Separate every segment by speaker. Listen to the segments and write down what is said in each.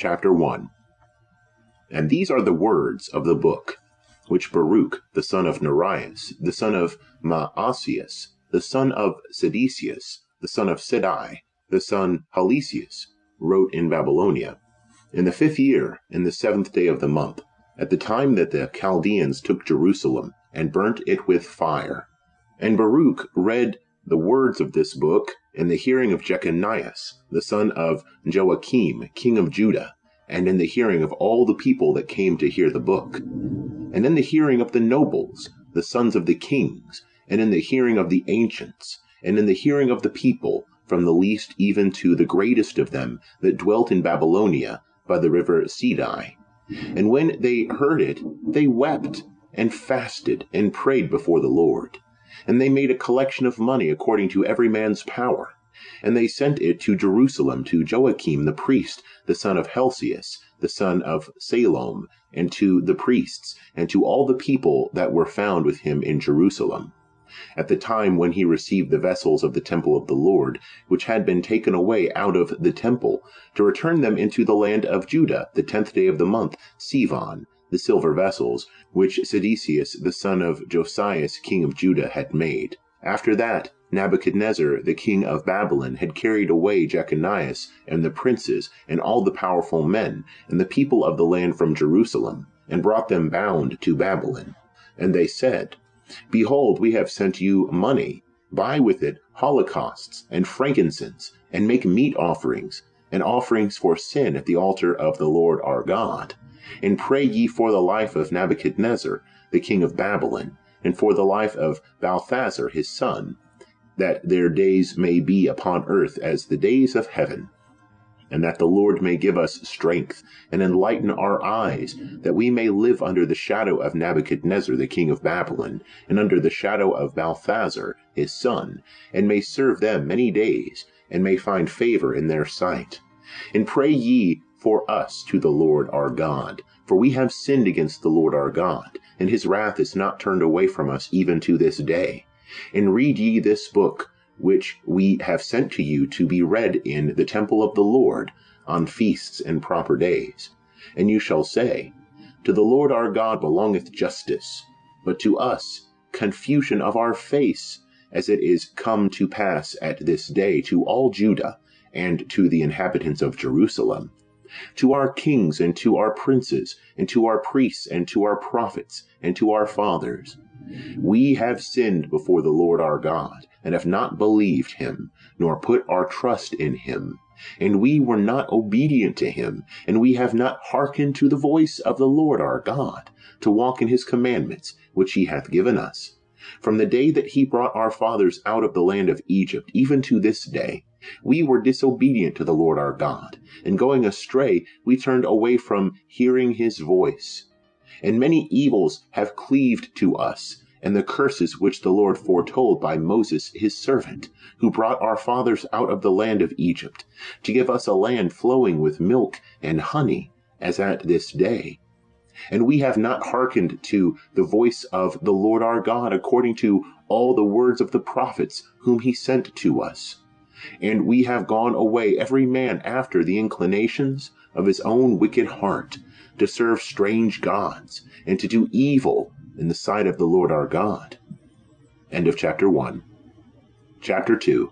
Speaker 1: Chapter 1. And these are the words of the book, which Baruch, the son of Nerias, the son of Maasias, the son of Sedecius, the son of Sedai, the son Halesius, wrote in Babylonia, in the 5th year, in the 7th day of the month, at the time that the Chaldeans took Jerusalem, and burnt it with fire. And Baruch read the words of this book in the hearing of Jeconias, the son of Joachim, king of Judah, and in the hearing of all the people that came to hear the book, and in the hearing of the nobles, the sons of the kings, and in the hearing of the ancients, and in the hearing of the people, from the least even to the greatest of them that dwelt in Babylonia by the river Sedai. And when they heard it, they wept, and fasted, and prayed before the Lord. And they made a collection of money according to every man's power. And they sent it to Jerusalem to Joachim the priest, the son of Helcias, the son of Salom, and to the priests, and to all the people that were found with him in Jerusalem, at the time when he received the vessels of the temple of the Lord, which had been taken away out of the temple, to return them into the land of Judah, the 10th day of the month, Sivan, the silver vessels, which Sedecius the son of Josias king of Judah had made. After that, Nebuchadnezzar the king of Babylon had carried away Jeconias and the princes and all the powerful men and the people of the land from Jerusalem, and brought them bound to Babylon. And they said, Behold, we have sent you money. Buy with it holocausts and frankincense, and make meat offerings, and offerings for sin at the altar of the Lord our God. And pray ye for the life of Nebuchadnezzar, the king of Babylon, and for the life of Balthazar his son, that their days may be upon earth as the days of heaven, and that the Lord may give us strength and enlighten our eyes, that we may live under the shadow of Nebuchadnezzar the king of Babylon, and under the shadow of Balthazar his son, and may serve them many days, and may find favor in their sight. And pray ye for us to the Lord our God, for we have sinned against the Lord our God, and his wrath is not turned away from us even to this day. And read ye this book, which we have sent to you to be read in the temple of the Lord on feasts and proper days. And you shall say, To the Lord our God belongeth justice, but to us confusion of our face, as it is come to pass at this day to all Judah, and to the inhabitants of Jerusalem, to our kings, and to our princes, and to our priests, and to our prophets, and to our fathers. We have sinned before the Lord our God, and have not believed him, nor put our trust in him. And we were not obedient to him, and we have not hearkened to the voice of the Lord our God, to walk in his commandments, which he hath given us. From the day that he brought our fathers out of the land of Egypt, even to this day, we were disobedient to the Lord our God, and going astray, we turned away from hearing his voice. And many evils have cleaved to us, and the curses which the Lord foretold by Moses his servant, who brought our fathers out of the land of Egypt, to give us a land flowing with milk and honey, as at this day. And we have not hearkened to the voice of the Lord our God according to all the words of the prophets whom he sent to us. And we have gone away every man after the inclinations of his own wicked heart, to serve strange gods, and to do evil in the sight of the Lord our God. End of chapter 1. Chapter 2.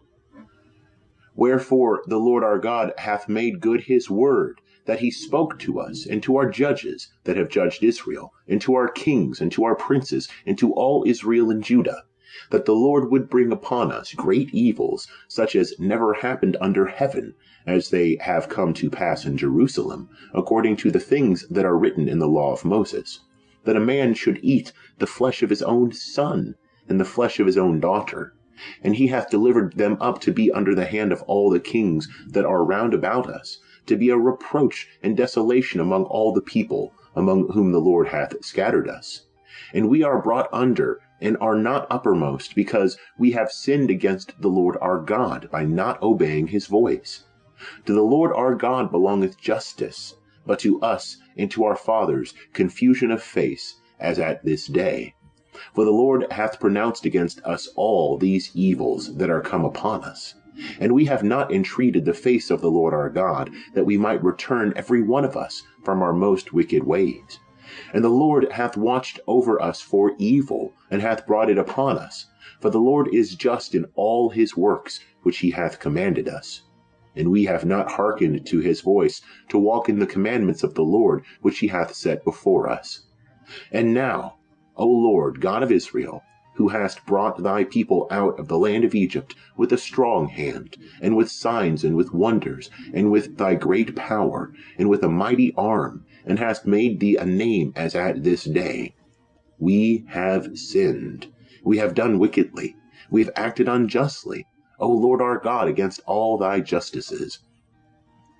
Speaker 1: Wherefore the Lord our God hath made good his word, that he spoke to us, and to our judges that have judged Israel, and to our kings, and to our princes, and to all Israel and Judah, that the Lord would bring upon us great evils, such as never happened under heaven, as they have come to pass in Jerusalem, according to the things that are written in the law of Moses, that a man should eat the flesh of his own son, and the flesh of his own daughter. And he hath delivered them up to be under the hand of all the kings that are round about us, to be a reproach and desolation among all the people, among whom the Lord hath scattered us. And we are brought under, and are not uppermost, because we have sinned against the Lord our God by not obeying his voice. To the Lord our God belongeth justice, but to us and to our fathers confusion of face, as at this day. For the Lord hath pronounced against us all these evils that are come upon us. And we have not entreated the face of the Lord our God, that we might return every one of us from our most wicked ways. And the Lord hath watched over us for evil, and hath brought it upon us. For the Lord is just in all his works which he hath commanded us. And we have not hearkened to his voice, to walk in the commandments of the Lord which he hath set before us. And now, O Lord, God of Israel, who hast brought thy people out of the land of Egypt with a strong hand, and with signs, and with wonders, and with thy great power, and with a mighty arm, and hast made thee a name as at this day. We have sinned. We have done wickedly. We have acted unjustly, O Lord our God, against all thy justices.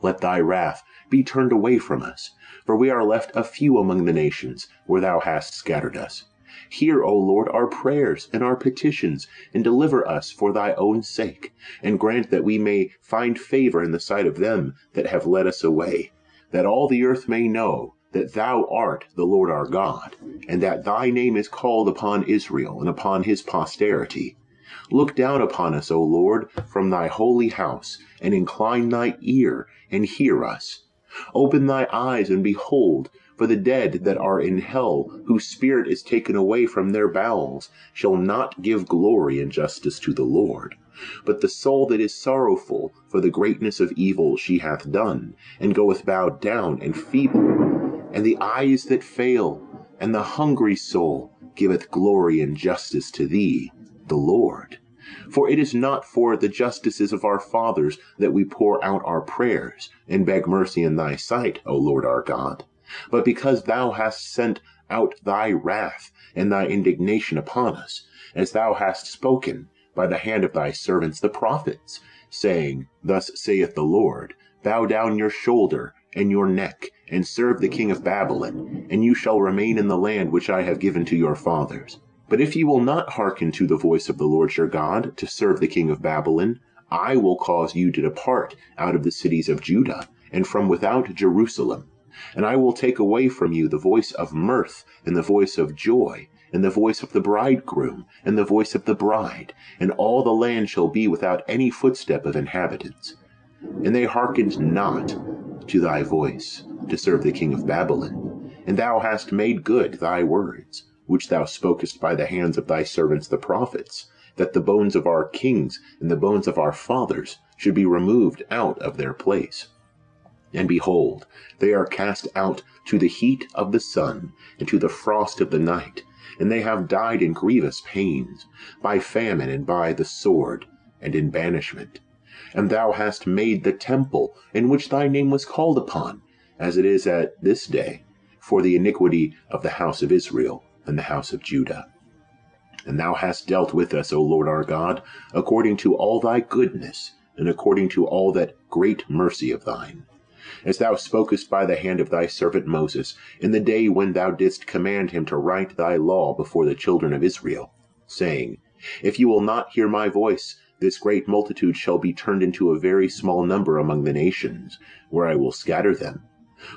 Speaker 1: Let thy wrath be turned away from us, for we are left a few among the nations where thou hast scattered us. Hear, O Lord, our prayers and our petitions, and deliver us for thy own sake, and grant that we may find favor in the sight of them that have led us away, that all the earth may know that thou art the Lord our God, and that thy name is called upon Israel and upon his posterity. Look down upon us, O Lord, from thy holy house, and incline thy ear, and hear us. Open thy eyes, and behold, for the dead that are in hell, whose spirit is taken away from their bowels, shall not give glory and justice to the Lord. But the soul that is sorrowful for the greatness of evil she hath done, and goeth bowed down and feeble, and the eyes that fail, and the hungry soul, giveth glory and justice to thee, the Lord. For it is not for the justices of our fathers that we pour out our prayers, and beg mercy in thy sight, O Lord our God, but because thou hast sent out thy wrath and thy indignation upon us, as thou hast spoken by the hand of thy servants the prophets, saying, Thus saith the Lord, bow down your shoulder and your neck, and serve the king of Babylon, and you shall remain in the land which I have given to your fathers. But if ye will not hearken to the voice of the Lord your God, to serve the king of Babylon, I will cause you to depart out of the cities of Judah, and from without Jerusalem. And I will take away from you the voice of mirth, and the voice of joy, and the voice of the bridegroom, and the voice of the bride, and all the land shall be without any footstep of inhabitants. And they hearkened not to thy voice, to serve the king of Babylon. And thou hast made good thy words, which thou spokest by the hands of thy servants the prophets, that the bones of our kings and the bones of our fathers should be removed out of their place. And behold, they are cast out to the heat of the sun, and to the frost of the night, and they have died in grievous pains, by famine and by the sword, and in banishment. And thou hast made the temple in which thy name was called upon, as it is at this day, for the iniquity of the house of Israel and the house of Judah. And thou hast dealt with us, O Lord our God, according to all thy goodness, and according to all that great mercy of thine, as thou spokest by the hand of thy servant Moses, in the day when thou didst command him to write thy law before the children of Israel, saying, If you will not hear my voice, this great multitude shall be turned into a very small number among the nations, where I will scatter them.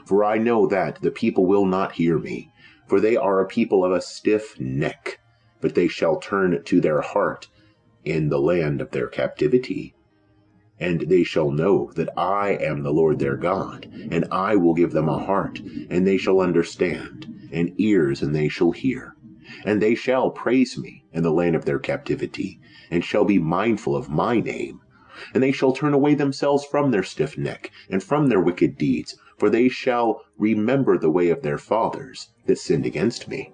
Speaker 1: For I know that the people will not hear me, for they are a people of a stiff neck, but they shall turn to their heart in the land of their captivity. And they shall know that I am the Lord their God, and I will give them a heart, and they shall understand, and ears, and they shall hear. And they shall praise me in the land of their captivity, and shall be mindful of my name. And they shall turn away themselves from their stiff neck, and from their wicked deeds, for they shall remember the way of their fathers that sinned against me.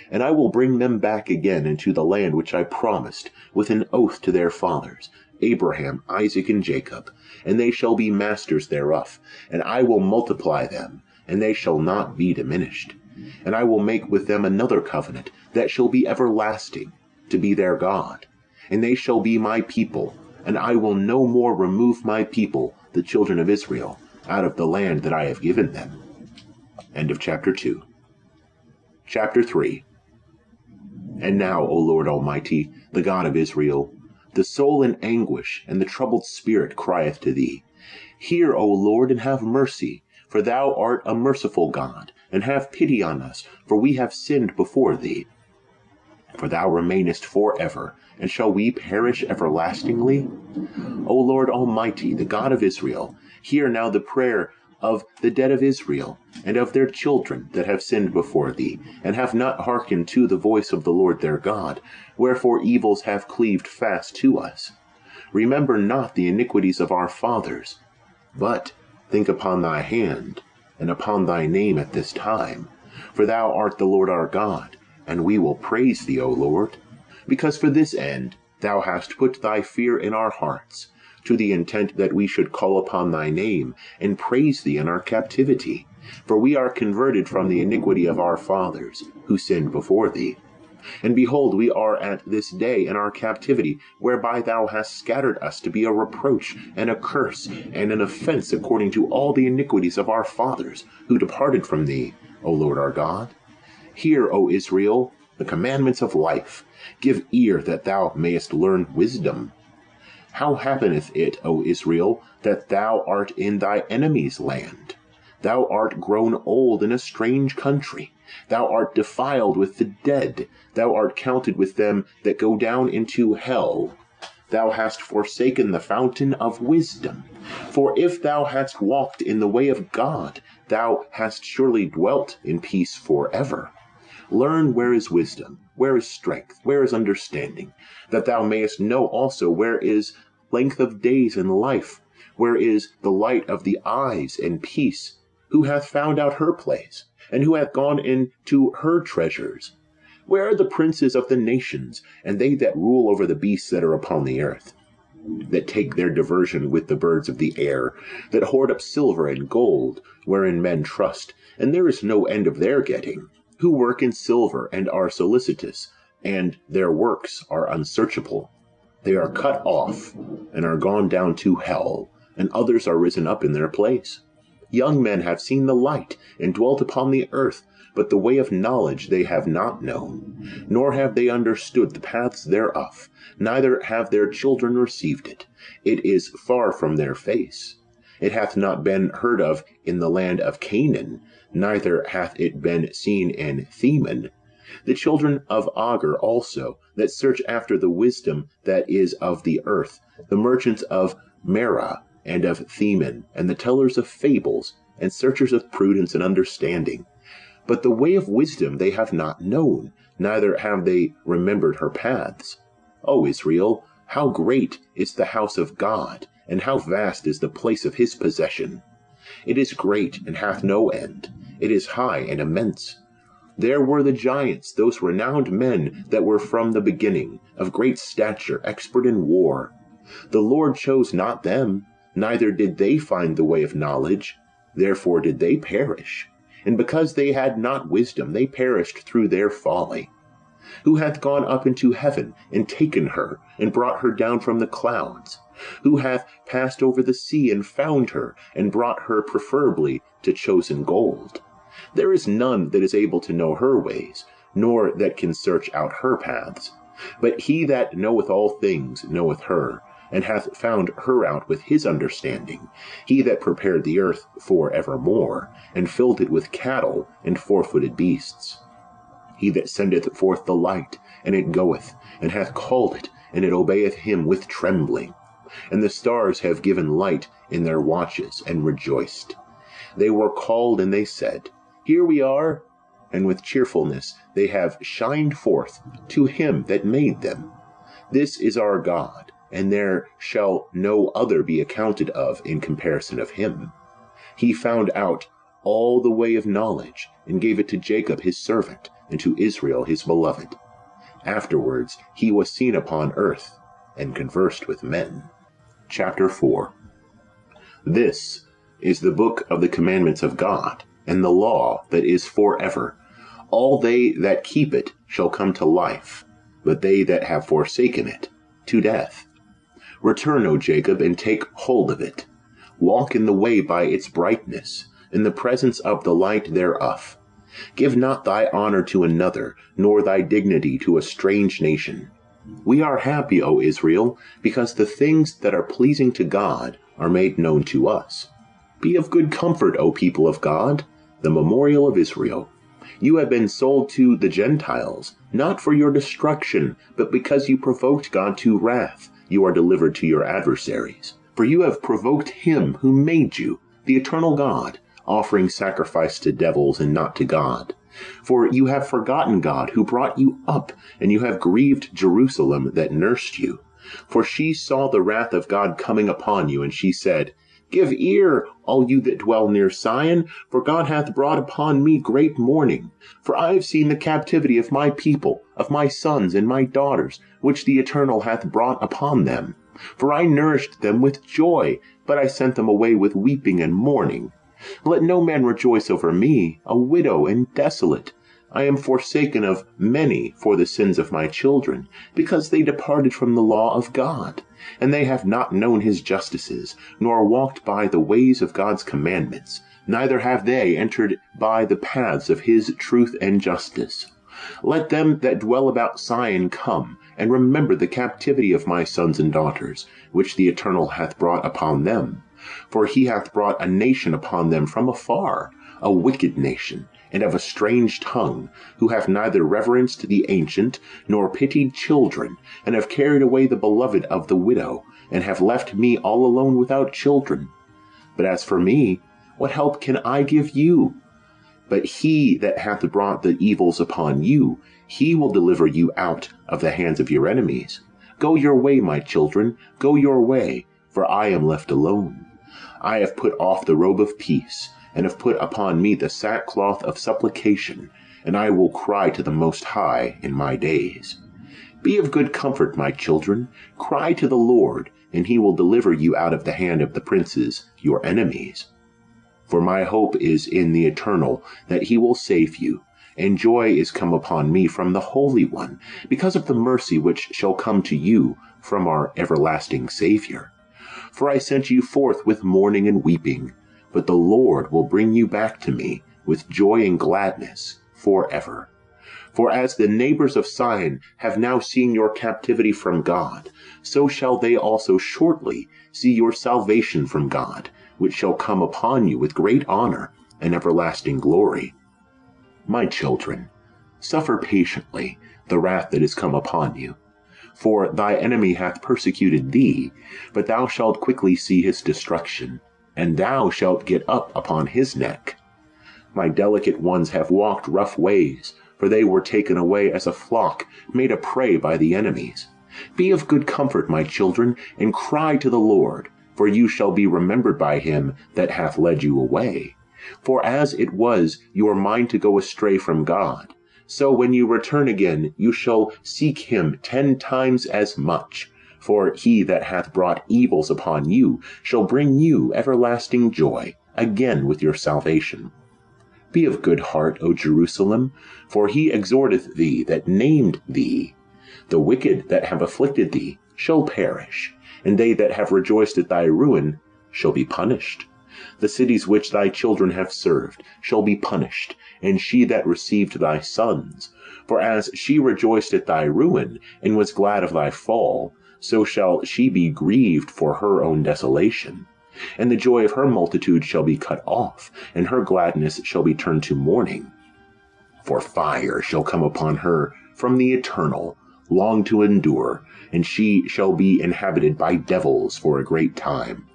Speaker 1: And I will bring them back again into the land which I promised with an oath to their fathers, Abraham, Isaac, and Jacob, and they shall be masters thereof, and I will multiply them, and they shall not be diminished. And I will make with them another covenant that shall be everlasting, to be their God, and they shall be my people, and I will no more remove my people, the children of Israel, out of the land that I have given them. End of chapter 2. Chapter 3. And now, O Lord Almighty, the God of Israel, the soul in anguish and the troubled spirit crieth to thee. Hear, O Lord, and have mercy, for thou art a merciful God, and have pity on us, for we have sinned before thee. For thou remainest forever, and shall we perish everlastingly? O Lord Almighty, the God of Israel, hear now the prayer of the dead of Israel, and of their children that have sinned before thee, and have not hearkened to the voice of the Lord their God, wherefore evils have cleaved fast to us. Remember not the iniquities of our fathers, but think upon thy hand, and upon thy name at this time. For thou art the Lord our God, and we will praise thee, O Lord, because for this end thou hast put thy fear in our hearts, to the intent that we should call upon thy name, and praise thee in our captivity. For we are converted from the iniquity of our fathers, who sinned before thee. And behold, we are at this day in our captivity, whereby thou hast scattered us to be a reproach, and a curse, and an offense according to all the iniquities of our fathers, who departed from thee, O Lord our God. Hear, O Israel, the commandments of life. Give ear that thou mayest learn wisdom. How happeneth it, O Israel, that thou art in thy enemy's land? Thou art grown old in a strange country. Thou art defiled with the dead. Thou art counted with them that go down into hell. Thou hast forsaken the fountain of wisdom. For if thou hadst walked in the way of God, thou hast surely dwelt in peace forever. Learn where is wisdom, where is strength, where is understanding, that thou mayest know also where is length of days and life, where is the light of the eyes and peace, who hath found out her place, and who hath gone into her treasures. Where are the princes of the nations, and they that rule over the beasts that are upon the earth, that take their diversion with the birds of the air, that hoard up silver and gold, wherein men trust, and there is no end of their getting, who work in silver and are solicitous, and their works are unsearchable? They are cut off, and are gone down to hell, and others are risen up in their place. Young men have seen the light, and dwelt upon the earth, but the way of knowledge they have not known, nor have they understood the paths thereof, neither have their children received it. It is far from their face. It hath not been heard of in the land of Canaan, neither hath it been seen in Theman. The children of Agar also, that search after the wisdom that is of the earth, the merchants of Merah and of Theman, and the tellers of fables, and searchers of prudence and understanding. But the way of wisdom they have not known, neither have they remembered her paths. O Israel, how great is the house of God, and how vast is the place of his possession! It is great, and hath no end. It is high and immense. There were the giants, those renowned men that were from the beginning, of great stature, expert in war. The Lord chose not them, neither did they find the way of knowledge. Therefore did they perish. And because they had not wisdom, they perished through their folly. Who hath gone up into heaven, and taken her, and brought her down from the clouds? Who hath passed over the sea, and found her, and brought her preferably to chosen gold? There is none that is able to know her ways, nor that can search out her paths. But he that knoweth all things knoweth her, and hath found her out with his understanding, he that prepared the earth for evermore, and filled it with cattle and four-footed beasts. He that sendeth forth the light, and it goeth, and hath called it, and it obeyeth him with trembling. And the stars have given light in their watches, and rejoiced. They were called, and they said, Here we are. And with cheerfulness they have shined forth to him that made them. This is our God, and there shall no other be accounted of in comparison of him. He found out all the way of knowledge, and gave it to Jacob his servant, and to Israel his beloved. Afterwards he was seen upon earth, and conversed with men. Chapter 4. This is the book of the commandments of God, and the law that is forever. All they that keep it shall come to life, but they that have forsaken it, to death. Return, O Jacob, and take hold of it. Walk in the way by its brightness, in the presence of the light thereof. Give not thy honor to another, nor thy dignity to a strange nation. We are happy, O Israel, because the things that are pleasing to God are made known to us. Be of good comfort, O people of God, the memorial of Israel. You have been sold to the Gentiles, not for your destruction, but because you provoked God to wrath. You are delivered to your adversaries. For you have provoked him who made you, the eternal God, offering sacrifice to devils and not to God. For you have forgotten God who brought you up, and you have grieved Jerusalem that nursed you. For she saw the wrath of God coming upon you, and she said, Give ear, all you that dwell near Sion, for God hath brought upon me great mourning. For I have seen the captivity of my people, of my sons and my daughters, which the Eternal hath brought upon them. For I nourished them with joy, but I sent them away with weeping and mourning. Let no man rejoice over me, a widow and desolate. I am forsaken of many for the sins of my children, because they departed from the law of God. And they have not known his justices, nor walked by the ways of God's commandments, neither have they entered by the paths of his truth and justice. Let them that dwell about Sion come, and remember the captivity of my sons and daughters, which the Eternal hath brought upon them. For he hath brought a nation upon them from afar, a wicked nation, and of a strange tongue, who have neither reverenced the ancient, nor pitied children, and have carried away the beloved of the widow, and have left me all alone without children. But as for me, what help can I give you? But he that hath brought the evils upon you, he will deliver you out of the hands of your enemies. Go your way, my children, go your way, for I am left alone. I have put off the robe of peace, and have put upon me the sackcloth of supplication, and I will cry to the Most High in my days. Be of good comfort, my children, cry to the Lord, and he will deliver you out of the hand of the princes, your enemies. For my hope is in the Eternal, that he will save you, and joy is come upon me from the Holy One, because of the mercy which shall come to you from our everlasting Savior. For I sent you forth with mourning and weeping, but the Lord will bring you back to me with joy and gladness forever. For as the neighbors of Sion have now seen your captivity from God, so shall they also shortly see your salvation from God, which shall come upon you with great honor and everlasting glory. My children, suffer patiently the wrath that is come upon you. For thy enemy hath persecuted thee, but thou shalt quickly see his destruction, and thou shalt get up upon his neck. My delicate ones have walked rough ways, for they were taken away as a flock, made a prey by the enemies. Be of good comfort, my children, and cry to the Lord, for you shall be remembered by him that hath led you away. For as it was your mind to go astray from God, so when you return again you shall seek him 10 times as much. For he that hath brought evils upon you shall bring you everlasting joy again with your salvation. Be of good heart, O Jerusalem, for he exhorteth thee that named thee. The wicked that have afflicted thee shall perish, and they that have rejoiced at thy ruin shall be punished. The cities which thy children have served shall be punished, and she that received thy sons. For as she rejoiced at thy ruin, and was glad of thy fall, so shall she be grieved for her own desolation. And the joy of her multitude shall be cut off, and her gladness shall be turned to mourning. For fire shall come upon her from the Eternal, long to endure, and she shall be inhabited by devils for a great time.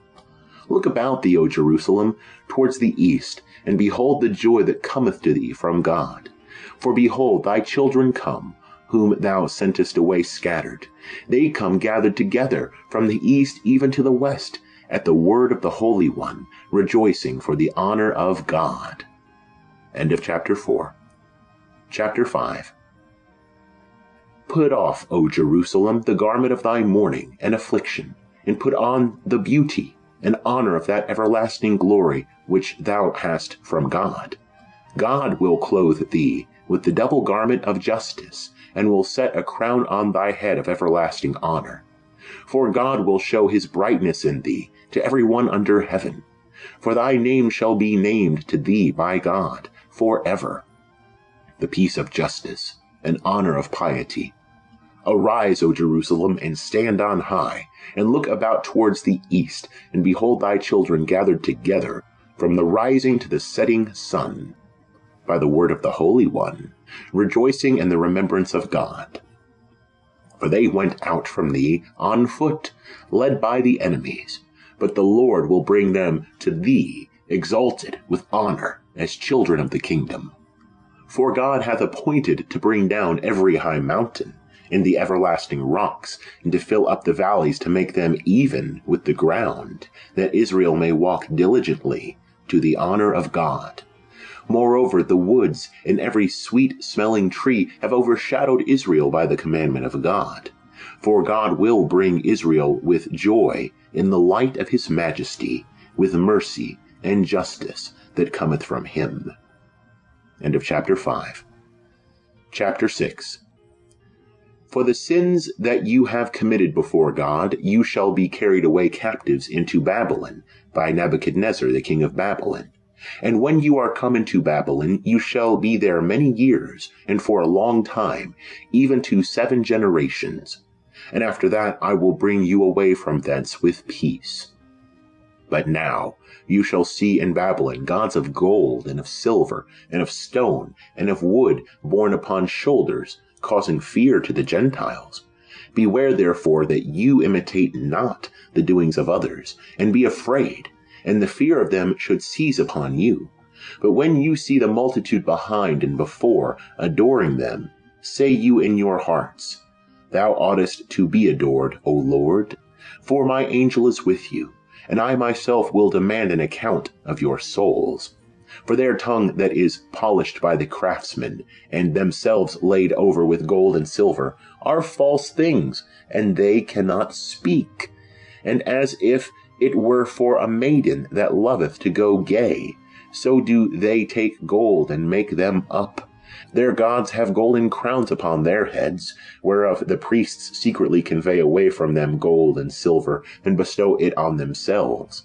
Speaker 1: Look about thee, O Jerusalem, towards the east, and behold the joy that cometh to thee from God. For behold, thy children come, whom thou sentest away scattered. They come gathered together from the east even to the west, at the word of the Holy One, rejoicing for the honor of God. End of chapter 4. Chapter 5. Put off, O Jerusalem, the garment of thy mourning and affliction, and put on the beauty and honor of that everlasting glory which thou hast from God. God will clothe thee with the double garment of justice, and will set a crown on thy head of everlasting honor. For God will show his brightness in thee to every one under heaven. For thy name shall be named to thee by God forever. The peace of justice and honor of piety. Arise, O Jerusalem, and stand on high, and look about towards the east, and behold thy children gathered together from the rising to the setting sun. by the word of the Holy One, rejoicing in the remembrance of God. For they went out from thee on foot, led by the enemies, but the Lord will bring them to thee, exalted with honor, as children of the kingdom. For God hath appointed to bring down every high mountain, and the everlasting rocks, and to fill up the valleys, to make them even with the ground, that Israel may walk diligently to the honor of God. Moreover, the woods and every sweet-smelling tree have overshadowed Israel by the commandment of God. For God will bring Israel with joy in the light of his majesty, with mercy and justice that cometh from him. End of chapter 5. Chapter 6. For the sins that you have committed before God, you shall be carried away captives into Babylon by Nebuchadnezzar the king of Babylon. And when you are come into Babylon, you shall be there many years, and for a long time, even to 7 generations. And after that I will bring you away from thence with peace. But now you shall see in Babylon gods of gold, and of silver, and of stone, and of wood, borne upon shoulders, causing fear to the Gentiles. Beware therefore that you imitate not the doings of others, and be afraid, and the fear of them should seize upon you. But when you see the multitude behind and before, adoring them, say you in your hearts, Thou oughtest to be adored, O Lord, for my angel is with you, and I myself will demand an account of your souls. For their tongue that is polished by the craftsmen, and themselves laid over with gold and silver, are false things, and they cannot speak. And as if it were for a maiden that loveth to go gay, so do they take gold and make them up. Their gods have golden crowns upon their heads, whereof the priests secretly convey away from them gold and silver, and bestow it on themselves.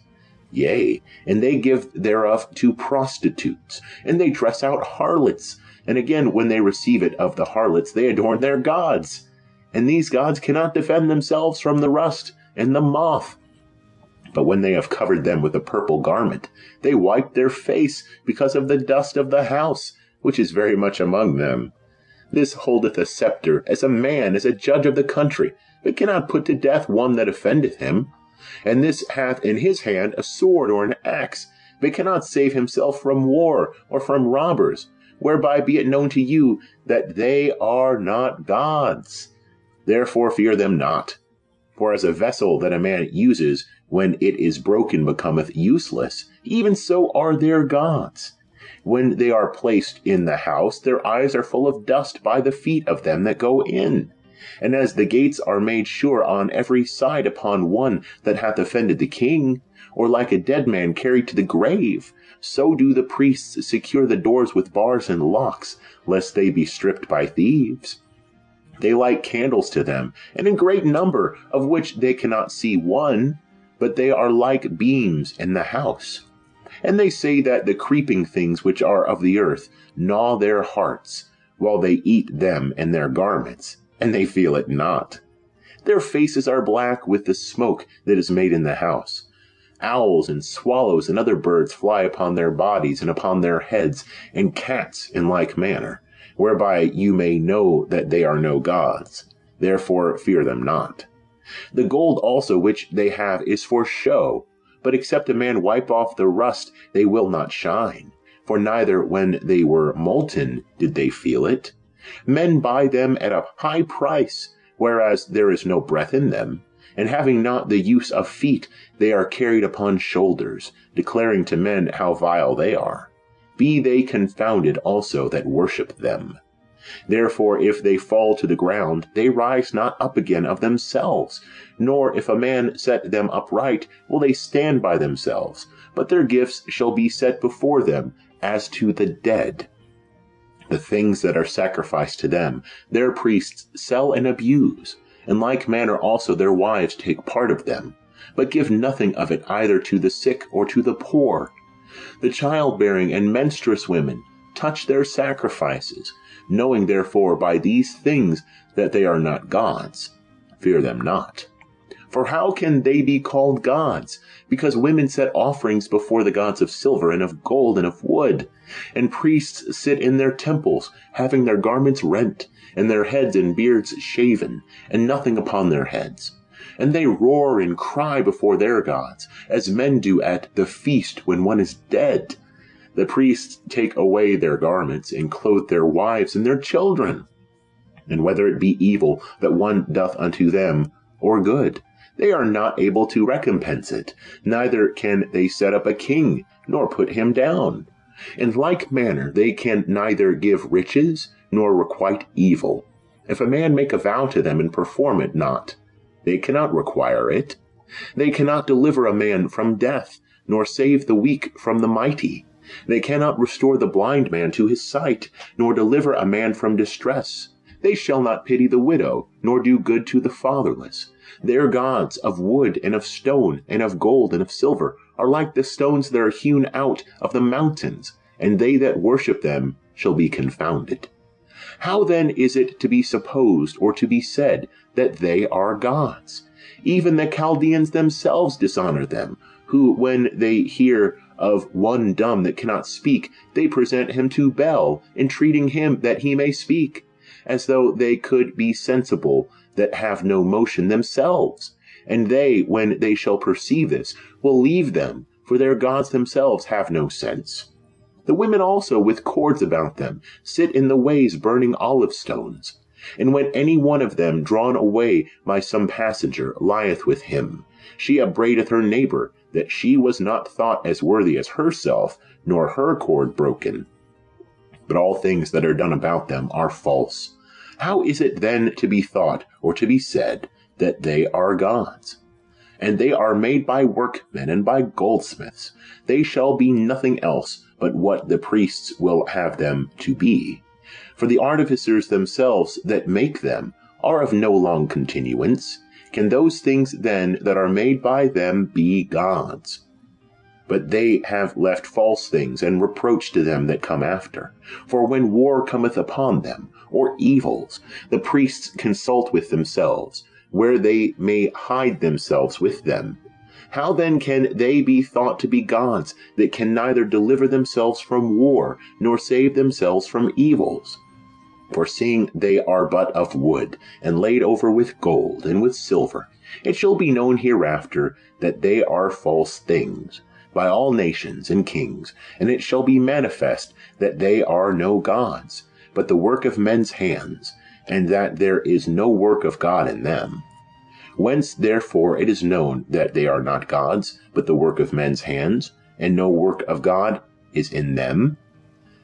Speaker 1: Yea, and they give thereof to prostitutes, and they dress out harlots, and again when they receive it of the harlots, they adorn their gods. And these gods cannot defend themselves from the rust and the moth. But when they have covered them with a purple garment, they wipe their face because of the dust of the house, which is very much among them. This holdeth a scepter, as a man, as a judge of the country, but cannot put to death one that offendeth him. And this hath in his hand a sword or an axe, but cannot save himself from war or from robbers, whereby be it known to you that they are not gods. Therefore fear them not. For as a vessel that a man uses when it is broken becometh useless, even so are their gods. When they are placed in the house, their eyes are full of dust by the feet of them that go in. And as the gates are made sure on every side upon one that hath offended the king, or like a dead man carried to the grave, so do the priests secure the doors with bars and locks, lest they be stripped by thieves. They light candles to them, and in great number, of which they cannot see one, but they are like beams in the house. And they say that the creeping things which are of the earth gnaw their hearts, while they eat them and their garments, and they feel it not. Their faces are black with the smoke that is made in the house. Owls and swallows and other birds fly upon their bodies and upon their heads, and cats in like manner, whereby you may know that they are no gods. Therefore fear them not. The gold also which they have is for show, but except a man wipe off the rust, they will not shine. For neither when they were molten did they feel it. Men buy them at a high price, whereas there is no breath in them. And having not the use of feet, they are carried upon shoulders, declaring to men how vile they are. Be they confounded also that worship them. Therefore, if they fall to the ground, they rise not up again of themselves, nor if a man set them upright, will they stand by themselves, but their gifts shall be set before them as to the dead. The things that are sacrificed to them, their priests sell and abuse. In like manner also their wives take part of them, but give nothing of it either to the sick or to the poor. The childbearing and menstruous women touch their sacrifices, knowing therefore by these things that they are not gods. Fear them not. For how can they be called gods? Because women set offerings before the gods of silver and of gold and of wood. And priests sit in their temples, having their garments rent, and their heads and beards shaven, and nothing upon their heads. And they roar and cry before their gods, as men do at the feast when one is dead. The priests take away their garments, and clothe their wives and their children. And whether it be evil that one doth unto them, or good, they are not able to recompense it, neither can they set up a king, nor put him down. In like manner they can neither give riches, nor requite evil. If a man make a vow to them and perform it not, they cannot require it. They cannot deliver a man from death, nor save the weak from the mighty. They cannot restore the blind man to his sight, nor deliver a man from distress. They shall not pity the widow, nor do good to the fatherless. Their gods of wood and of stone and of gold and of silver are like the stones that are hewn out of the mountains, and they that worship them shall be confounded. How then is it to be supposed or to be said that they are gods? Even the Chaldeans themselves dishonor them, who, when they hear of one dumb that cannot speak, they present him to Bel, entreating him that he may speak, as though they could be sensible that have no motion themselves. And they, when they shall perceive this, will leave them, for their gods themselves have no sense. The women also, with cords about them, sit in the ways burning olive stones. And when any one of them, drawn away by some passenger, lieth with him, she upbraideth her neighbor, that she was not thought as worthy as herself, nor her cord broken. But all things that are done about them are false. How is it then to be thought, or to be said, that they are gods? And they are made by workmen and by goldsmiths. They shall be nothing else but what the priests will have them to be. For the artificers themselves that make them are of no long continuance. Can those things then that are made by them be gods? But they have left false things, and reproach to them that come after. For when war cometh upon them, or evils, the priests consult with themselves, where they may hide themselves with them. How then can they be thought to be gods, that can neither deliver themselves from war, nor save themselves from evils? For seeing they are but of wood, and laid over with gold and with silver, it shall be known hereafter that they are false things, by all nations and kings, and it shall be manifest that they are no gods, but the work of men's hands, and that there is no work of God in them. Whence therefore it is known that they are not gods, but the work of men's hands, and no work of God is in them.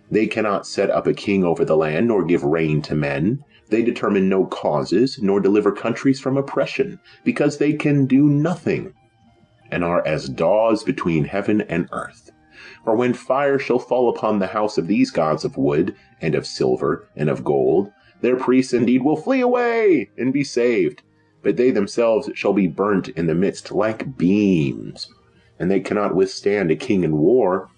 Speaker 1: They cannot set up a king over the land, nor give rain to men. They determine no causes, nor deliver countries from oppression, because they can do nothing, and are as daws between heaven and earth. For when fire shall fall upon the house of these gods of wood, and of silver, and of gold, their priests indeed will flee away, and be saved. But they themselves shall be burnt in the midst like beams, and they cannot withstand a king in war.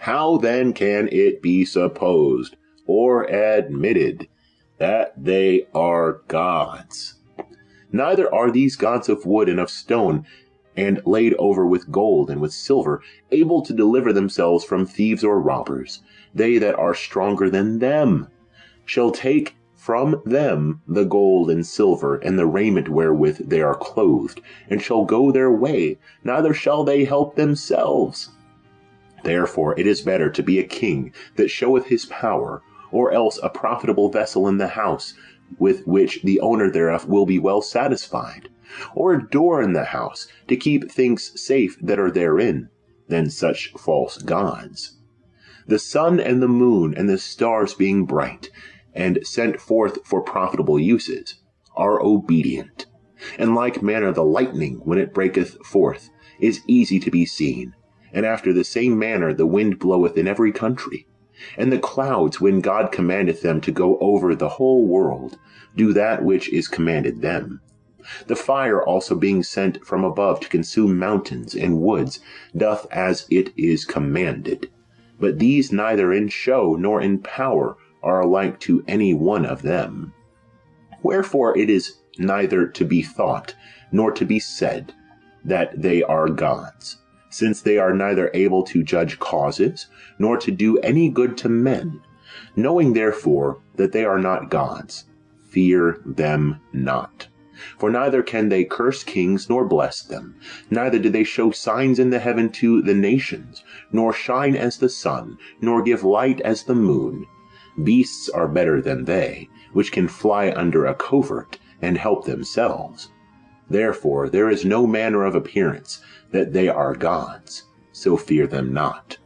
Speaker 1: How then can it be supposed, or admitted, that they are gods? Neither are these gods of wood and of stone, and laid over with gold and with silver, able to deliver themselves from thieves or robbers. They that are stronger than them shall take from them the gold and silver, and the raiment wherewith they are clothed, and shall go their way, neither shall they help themselves. Therefore it is better to be a king that showeth his power, or else a profitable vessel in the house, with which the owner thereof will be well satisfied, or a door in the house, to keep things safe that are therein, than such false gods. The sun and the moon and the stars being bright, and sent forth for profitable uses, are obedient. In like manner the lightning, when it breaketh forth, is easy to be seen, and after the same manner the wind bloweth in every country. And the clouds, when God commandeth them to go over the whole world, do that which is commanded them. The fire also being sent from above to consume mountains and woods, doth as it is commanded. But these neither in show nor in power are alike to any one of them. Wherefore it is neither to be thought, nor to be said, that they are gods, since they are neither able to judge causes, nor to do any good to men. Knowing therefore that they are not gods, fear them not. For neither can they curse kings nor bless them, neither do they show signs in the heaven to the nations, nor shine as the sun, nor give light as the moon. Beasts are better than they, which can fly under a covert, and help themselves. Therefore there is no manner of appearance that they are gods, so fear them not.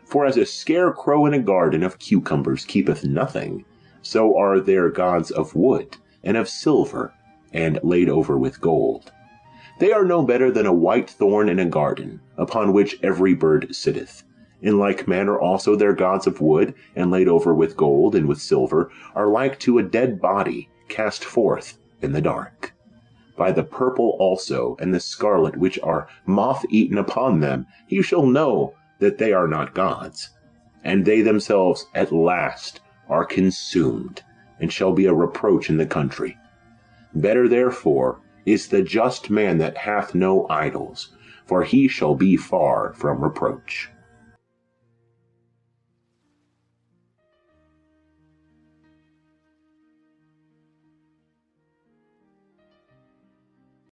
Speaker 1: For as a scarecrow in a garden of cucumbers keepeth nothing, so are their gods of wood, and of silver, and laid over with gold. They are no better than a white thorn in a garden, upon which every bird sitteth. In like manner also their gods of wood, and laid over with gold and with silver, are like to a dead body cast forth in the dark. By the purple also and the scarlet which are moth-eaten upon them, you shall know that they are not gods, and they themselves at last are consumed, and shall be a reproach in the country. Better therefore is the just man that hath no idols, for he shall be far from reproach.